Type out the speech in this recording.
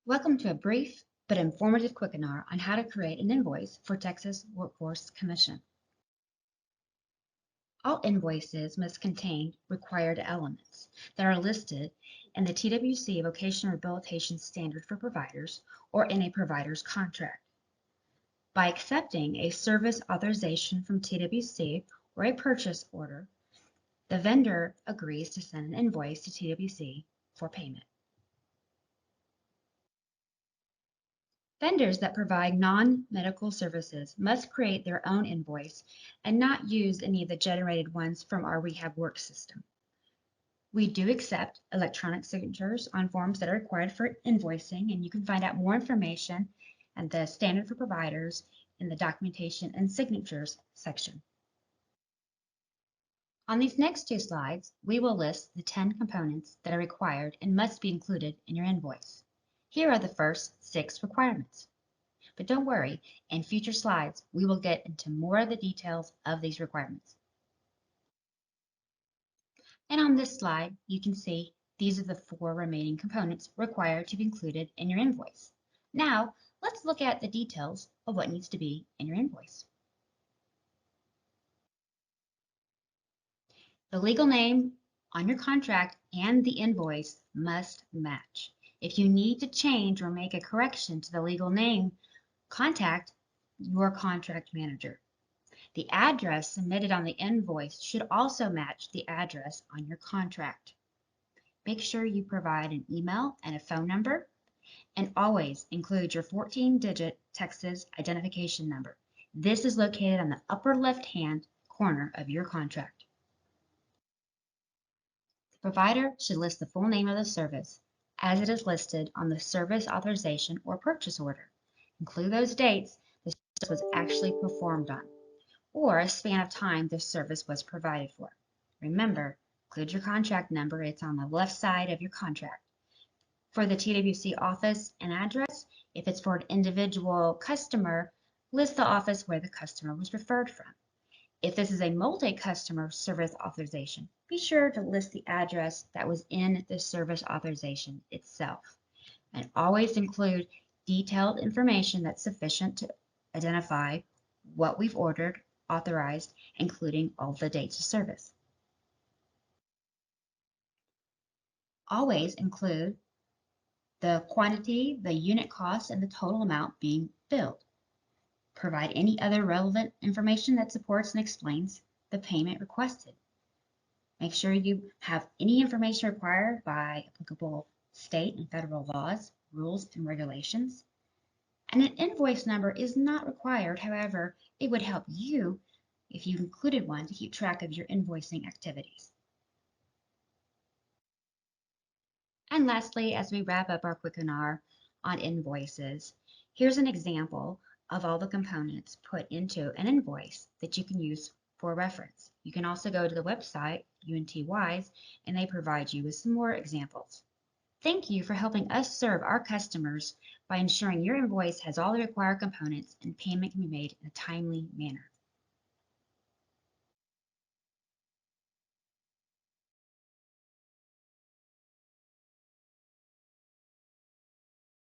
Welcome to a brief but informative webinar on how to create an invoice for Texas Workforce Commission. All invoices must contain required elements that are listed in the TWC Vocational Rehabilitation Standard for Providers or in a provider's contract. By accepting a service authorization from TWC or a purchase order, the vendor agrees to send an invoice to TWC for payment. Vendors that provide non-medical services must create their own invoice and not use any of the generated ones from our Rehab Work system. We do accept electronic signatures on forms that are required for invoicing, and you can find out more information and the standard for providers in the documentation and signatures section. On these next two slides, we will list the 10 components that are required and must be included in your invoice. Here are the first 6 requirements. But don't worry, in future slides, we will get into more of the details of these requirements. And on this slide, you can see these are the 4 remaining components required to be included in your invoice. Now, let's look at the details of what needs to be in your invoice. The legal name on your contract and the invoice must match. If you need to change or make a correction to the legal name, contact your contract manager. The address submitted on the invoice should also match the address on your contract. Make sure you provide an email and a phone number, and always include your 14-digit Texas identification number. This is located on the upper left-hand corner of your contract. The provider should list the full name of the service as it is listed on the service authorization or purchase order. Include those dates the service was actually performed on, or a span of time the service was provided for. Remember, include your contract number. It's on the left side of your contract. For the TWC office and address, if it's for an individual customer, list the office where the customer was referred from. If this is a multi-customer service authorization, be sure to list the address that was in the service authorization itself. And always include detailed information that's sufficient to identify what we've ordered, authorized, including all the dates of service. Always include the quantity, the unit cost, and the total amount being billed. Provide any other relevant information that supports and explains the payment requested. Make sure you have any information required by applicable state and federal laws, rules, and regulations. And an invoice number is not required. However, it would help you if you included one to keep track of your invoicing activities. And lastly, as we wrap up our webinar on invoices, here's an example of all the components put into an invoice that you can use for reference. You can also go to the website, UNTWise, and they provide you with some more examples. Thank you for helping us serve our customers by ensuring your invoice has all the required components and payment can be made in a timely manner.